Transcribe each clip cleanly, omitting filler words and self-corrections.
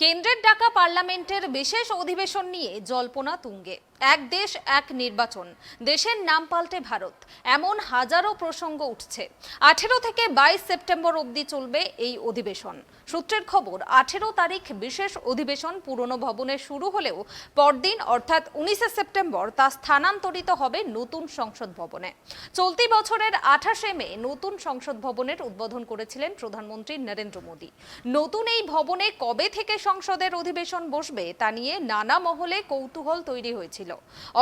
কেন্দ্রের ডাকা পার্লামেন্টের বিশেষ অধিবেশন নিয়ে জল্পনা তুঙ্গে। এক দেশ এক নির্বাচন, দেশের নাম পাল্টে ভারত, এমন হাজারো প্রসঙ্গ উঠছে। 18 থেকে 22 সেপ্টেম্বর অবধি চলবে এই অধিবেশন। সূত্রের খবর, 18 তারিখ বিশেষ অধিবেশন পুরনো ভবনে শুরু হলেও পরদিন অর্থাৎ 19 সেপ্টেম্বর তা স্থানান্তরিত হবে নতুন সংসদ ভবনে। চলতি বছরের 28 মে নতুন সংসদ ভবনের উদ্বোধন করেছিলেন প্রধানমন্ত্রী নরেন্দ্র মোদী। নতুন এই ভবনে কবে থেকে সংসদের অধিবেশন বসবে তা নিয়ে নানা মহলে কৌতূহল তৈরি হয়েছিল।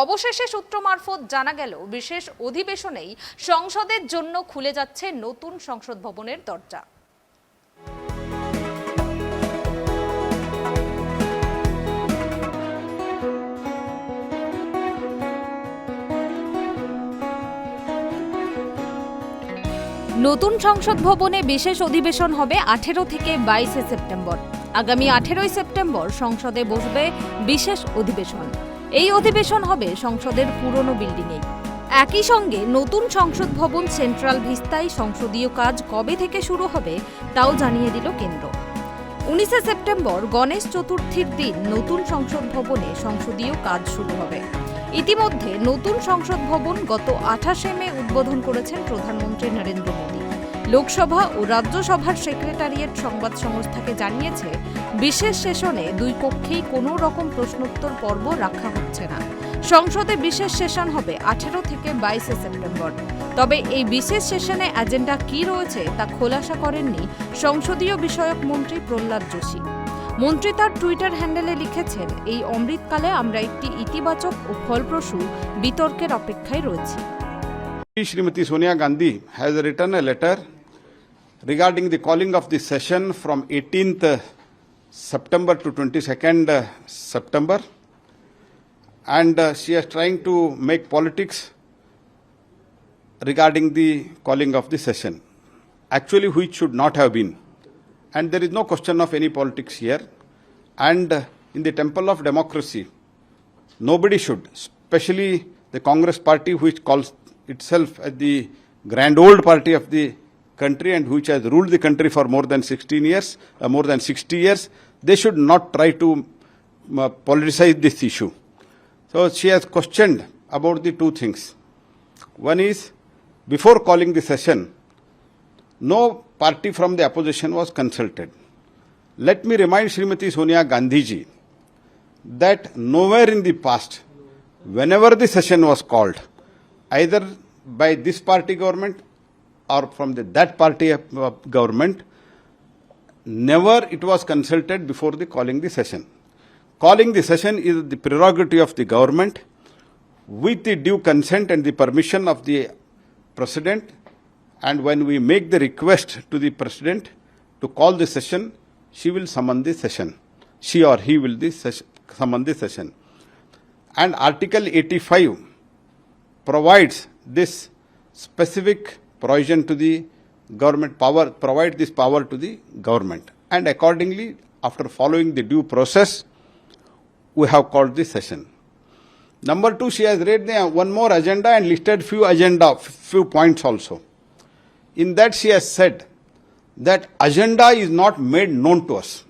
অবশেষে সূত্র মারফত জানা গেল, বিশেষ অধিবেশনেই সংসদের জন্য খুলে যাচ্ছে নতুন সংসদ ভবনের দরজা। নতুন সংসদ ভবনে বিশেষ অধিবেশন হবে 18 থেকে 22 সেপ্টেম্বর। আগামী 18 সেপ্টেম্বর সংসদে বসবে বিশেষ অধিবেশন। এই অধিবেশন হবে সংসদের পুরনো বিল্ডিংয়ে। একই সঙ্গে নতুন সংসদ ভবন সেন্ট্রাল ভিস্তায় সংসদীয় কাজ কবে থেকে শুরু হবে তাও জানিয়ে দিল কেন্দ্র। 19 সেপ্টেম্বর গণেশ চতুর্থীর দিন নতুন সংসদ ভবনে সংসদীয় কাজ শুরু হবে। ইতিমধ্যে নতুন সংসদ ভবন গত 28 মে উদ্বোধন করেছেন প্রধানমন্ত্রী নরেন্দ্র মোদী। লোকসভা ও রাজ্যসভার সেক্রেটারিয়েট সংবাদ সংস্থাকে জানিয়েছে, বিশেষ সেশনে দুই কক্ষেই কোনো রকম প্রশ্নোত্তর পর্ব রাখা হচ্ছে না। সংসদে বিশেষ সেশন হবে 18 থেকে 22 সেপ্টেম্বর। তবে এই বিশেষ সেশনে এজেন্ডা কি রয়েছে তা খোলাসা করেননি সংসদীয় বিষয়ক মন্ত্রী প্রহ্লাদ যোশী। মন্ত্রী তার টুইটার হ্যান্ডেলে লিখেছেন, এই অমৃতকালে আমরা একটি ইতিবাচক ও ফলপ্রসূ বিতর্কের অপেক্ষায় রয়েছি। Srimati Sonia Gandhi has written a letter regarding the calling of the session from 18th September to 22nd September, and she is trying to make politics regarding the calling of the session, actually which should not have been. And there is no question of any politics here. And in the temple of democracy, nobody should, especially the Congress party, which calls itself as the grand old party of the country and which has ruled the country for more than 60 years, they should not try to politicize this issue. So she has questioned about the two things. One is, before calling the session, no party from the opposition was consulted. Let me remind Srimati Sonia Gandhi ji that nowhere in the past, whenever the session was called, either by this party government or from that party government, never it was consulted before the calling the session. Calling the session is the prerogative of the government with the due consent and the permission of the President. And when we make the request to the President to call the session, she will summon the session. She or he will summon the session. And Article 85 provides this specific provision to the government power, provide this power to the government. And accordingly, after following the due process, we have called the session. Number two, she has read one more agenda and listed few points also. In that she has said that agenda is not made known to us.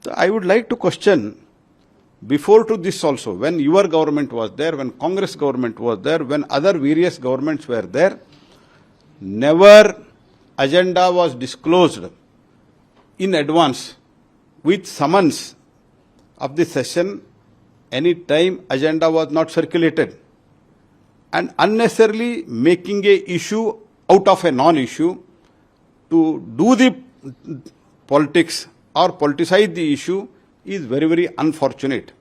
So I would like to question, before to this also, when your government was there, when Congress government was there, when other various governments were there, never agenda was disclosed in advance with summons of the session. Any time agenda was not circulated, and unnecessarily making a issue out of a non-issue to do the politics or politicize the issue is very, very unfortunate.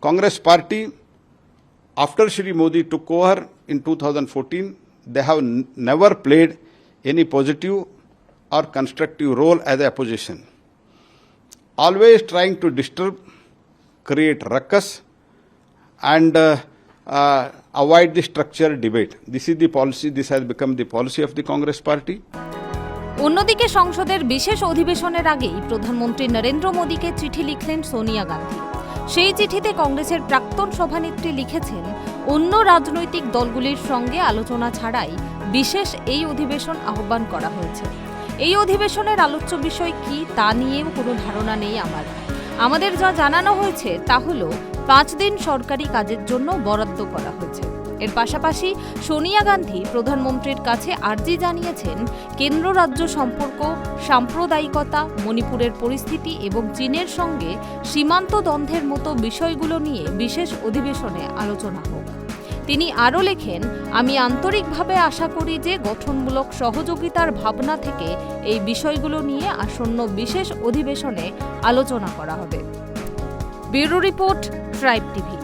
Congress party, after Shri Modi took over in 2014, they have never played any positive or constructive role as a opposition. Always trying to disturb, create ruckus, and avoid the structured debate. This is the policy, this has become the policy of the Congress party. অন্যদিকে সংসদের বিশেষ অধিবেশনের আগেই প্রধানমন্ত্রী নরেন্দ্র মোদীকে চিঠি লিখলেন সোনিয়া গান্ধী। সেই চিঠিতে কংগ্রেসের প্রাক্তন সভানেত্রী লিখেছেন, অন্য রাজনৈতিক দলগুলির সঙ্গে আলোচনা ছাড়াই বিশেষ এই অধিবেশন আহ্বান করা হয়েছে। এই অধিবেশনের আলোচ্য বিষয় কি তা নিয়েও কোনো ধারণা নেই আমাদের যা জানানো হয়েছে তা হলো 5 দিন সরকারি কাজের জন্য বরাদ্দ করা হয়েছে। এর পাশাপাশি সোনিয়া গান্ধী প্রধানমন্ত্রীর কাছে আর্জি জানিয়েছেন কেন্দ্র রাজ্য সম্পর্ক, সাম্প্রদায়িকতা, মণিপুরের পরিস্থিতি এবং চীনের সঙ্গে সীমান্ত দ্বন্দ্বের মতো বিষয়গুলো নিয়ে বিশেষ অধিবেশনে আলোচনা হোক। তিনি আরও লেখেন, আমি আন্তরিকভাবে আশা করি যে গঠনমূলক সহযোগিতার ভাবনা থেকে এই বিষয়গুলো নিয়ে আসন্ন বিশেষ অধিবেশনে আলোচনা করা হবে। Bureau report, tribe TV.